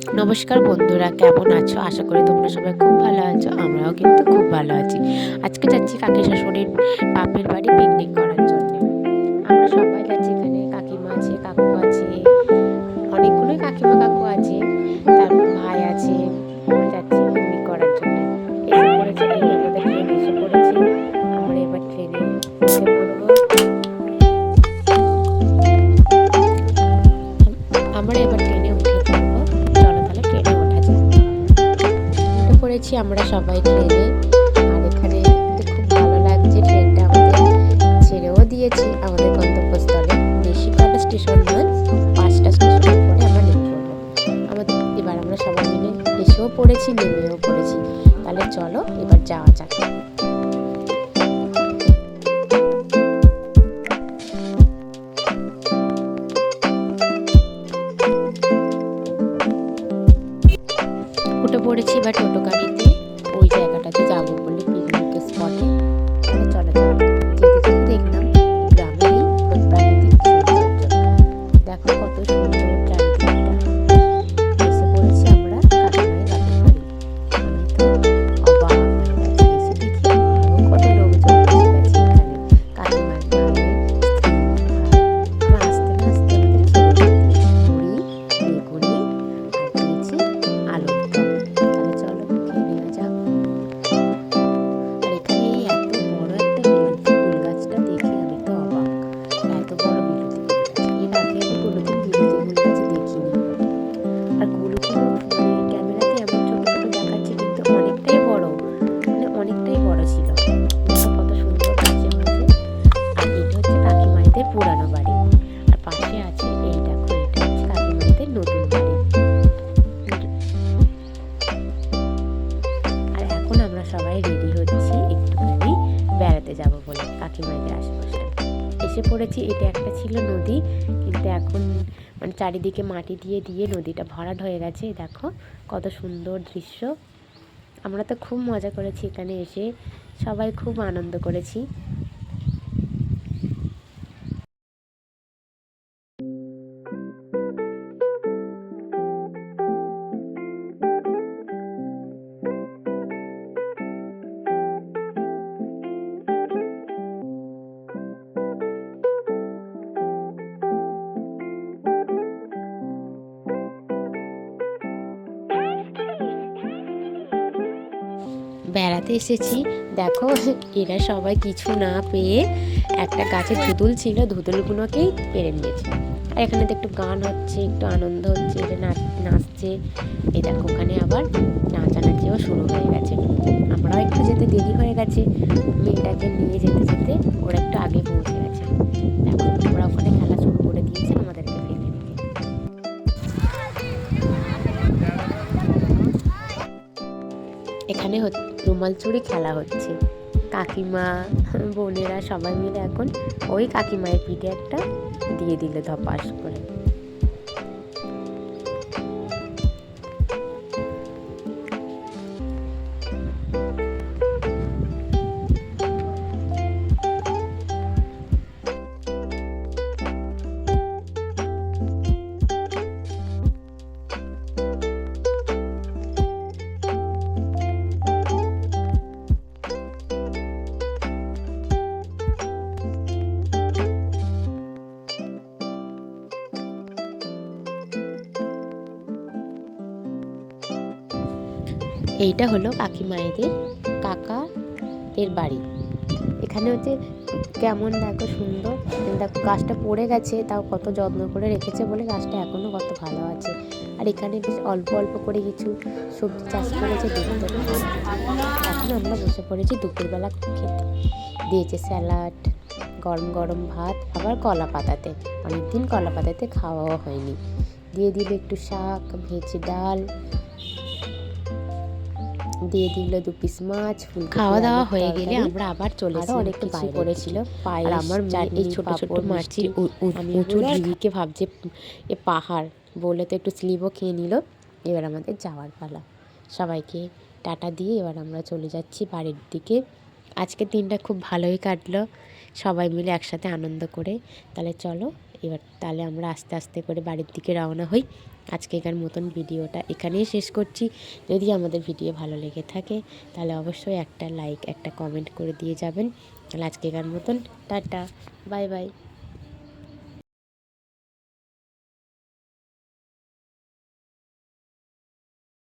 নমস্কার বন্ধুরা, কেমন আছো? আশা করি তোমরা সবাই খুব ভালো আছো। আমরাও কিন্তু খুব ভালো আছি। আজকে যাচ্ছি কাকি শাশুড়ির বাপের বাড়ি পিকনিক করার জন্য। আমরা সবাই যাচ্ছি, এখানে কাকিমা আছে, কাকু আছে, অনেকগুলোই কাকিমা কাকু আছে, তারপর ভাই আছে। আমরা যাচ্ছি পিকনিক করার জন্য। এসে পড়েছে, এই আমাদের ট্রেন এসে পড়েছে। আমরা এবার ট্রেনে উঠে পড়বো। আমরা এবার ট্রেনে উঠে পড়বো। চলো তাহলে ট্রেনে ওঠা যাক। উঠে পড়েছি আমরা সবাই ট্রেনে। আর এখানে খুব ভালো লাগছে, ট্রেনটা আমাদের ছেড়েও দিয়েছি আমাদের গন্তব্যস্থলে। বেশি কটা স্টেশন নয়, 5টা স্টেশনের পরে আমরা নেমে পড়বো। আমাদের এবার আমরা সবাই মিলে এসেও পড়েছি, নেমেও পড়েছি। তাহলে চলো এবার যাওয়া যাক। উঠে পড়েছি এবার টোটো গাড়িতে, ওই জায়গাটাতে যাবো বলে, পিকনিকের স্পটে। তাহলে চলো যাও। যেতে যেতে দেখলাম গ্রামের এই প্রাকৃতিক সৌন্দর্য। দেখো কত সুন্দর চারিদিকটা। এসে পড়েছি আমরা কাকিমায়ের বাপের বাড়ি। আমি তো অবাক হয়ে গেছি, এসে দেখি আরো কত লোকজন এসে গেছে এখানে। কাকিমার মায়ের স্ত্রী, ভাই। আমার আস্তে না আস্তে আমাদের খেতে দিয়ে দিয়েছে মুড়ি, বেগুনি, আর দিয়েছি আলুর দম। তাহলে চলো খেয়ে নেওয়া যাক। আর এখানে এই এত বড় একটা বিলতি কুল গাছটা দেখে আমি তো অবাক। এত বড় বিলতি কুল গাছ, এর আগে আমি কোনোদিন বিলতি কুল গাছ দেখিনি। আর কুলগুলো মানে ক্যামেরাতে এমন ছোট ছোট দেখাচ্ছে, কিন্তু অনেকটাই বড়, মানে অনেকটাই বড় ছিল। দেখো কত সুন্দর গাছে হয়েছে। আর এটা হচ্ছে কাকিমাইদের পুরানো বাড়ি। আর পাশে আছে এই দেখো, এটা হচ্ছে কাকিমাইদের নতুন বাড়ি। আর এখন আমরা সবাই রেডি হচ্ছি একটুখানি বেড়াতে যাব বলে কাকিমাইদের আশেপাশে। এসে পড়েছি, এটা একটা ছিল নদী, কিন্তু এখন মানে চারিদিকে মাটি দিয়ে দিয়ে নদীটা ভরাট হয়ে গেছে। দেখো কত সুন্দর দৃশ্য। আমরা তো খুব মজা করেছি এখানে এসে, সবাই খুব আনন্দ করেছি। বেড়াতে এসেছি, দেখো এরা সবাই কিছু না পেয়ে একটা গাছে ধুদুল ছিল, ধুদুলগুলোকেই পেরে নিয়েছে। আর এখানে তো একটু গান হচ্ছে, একটু আনন্দ হচ্ছে, এটা নাচছে। এই দেখো ওখানে আবার নাচানাচিও শুরু হয়ে গেছে। আমরাও একটু যেতে দেরি হয়ে গেছে, মেয়েটাকে নিয়ে যেতে যেতে ওরা একটু আগে পৌঁছে গেছে। দেখো ওরা ওখানে খেলা শুরু করে দিয়েছে আমাদেরকে ফেলে রেখে। এখানে রুমাল চুরি খেলা হচ্ছে। কাকিমা, বোনেরা সবাই মিলে এখন ওই কাকিমায়ের পিঠে একটা দিয়ে দিল ধপাস করে। এইটা হলো কাকিমায়েদের কাকাদের বাড়ি। এখানে হচ্ছে কেমন দেখো সুন্দর। দেখো গাছটা পড়ে গেছে, তাও কত যত্ন করে রেখেছে বলে গাছটা এখনো কত ভালো আছে। আর এখানে বেশ অল্প অল্প করে কিছু সবজি চাষ করেছে, দেখতে ভালো। এখন আমরা বসে পড়েছি দুপুরবেলা খেতে। দিয়েছে স্যালাড, গরম গরম ভাত, আবার কলা পাতাতে। অনেকদিন কলা পাতাতে খাওয়াও হয়নি। দিয়ে দিল একটু শাক, ভেজে ডাল, দিয়ে দিল 2 পিস মাছ। খাওয়া দাওয়া হয়ে গেলে আমরা আবার চলে এসে অনেক কিছু করেছিল। আর আমার এই ছোট ছোট মাছির উঁচু ঢিবিকে ভাবছে এ পাহাড় বলে তো একটু স্লিপও খেয়ে নিল। এবার আমাদের যাওয়ার পালা। সবাইকে টাটা দিয়ে এবার আমরা চলে যাচ্ছি বাড়ির দিকে। আজকের দিনটা খুব ভালোই কাটলো, সবাই মিলে একসাথে আনন্দ করে। তাহলে চলো এবার তাহলে আমরা আস্তে আস্তে করে বাড়ির দিকে রওনা হই। আজকেকার মতন ভিডিওটা এখানেই শেষ করছি। যদি আমাদের ভিডিও ভালো লেগে থাকে তাহলে অবশ্যই একটা লাইক একটা কমেন্ট করে দিয়ে যাবেন। তাহলে আজকেকার মতন টাটা, বাই বাই।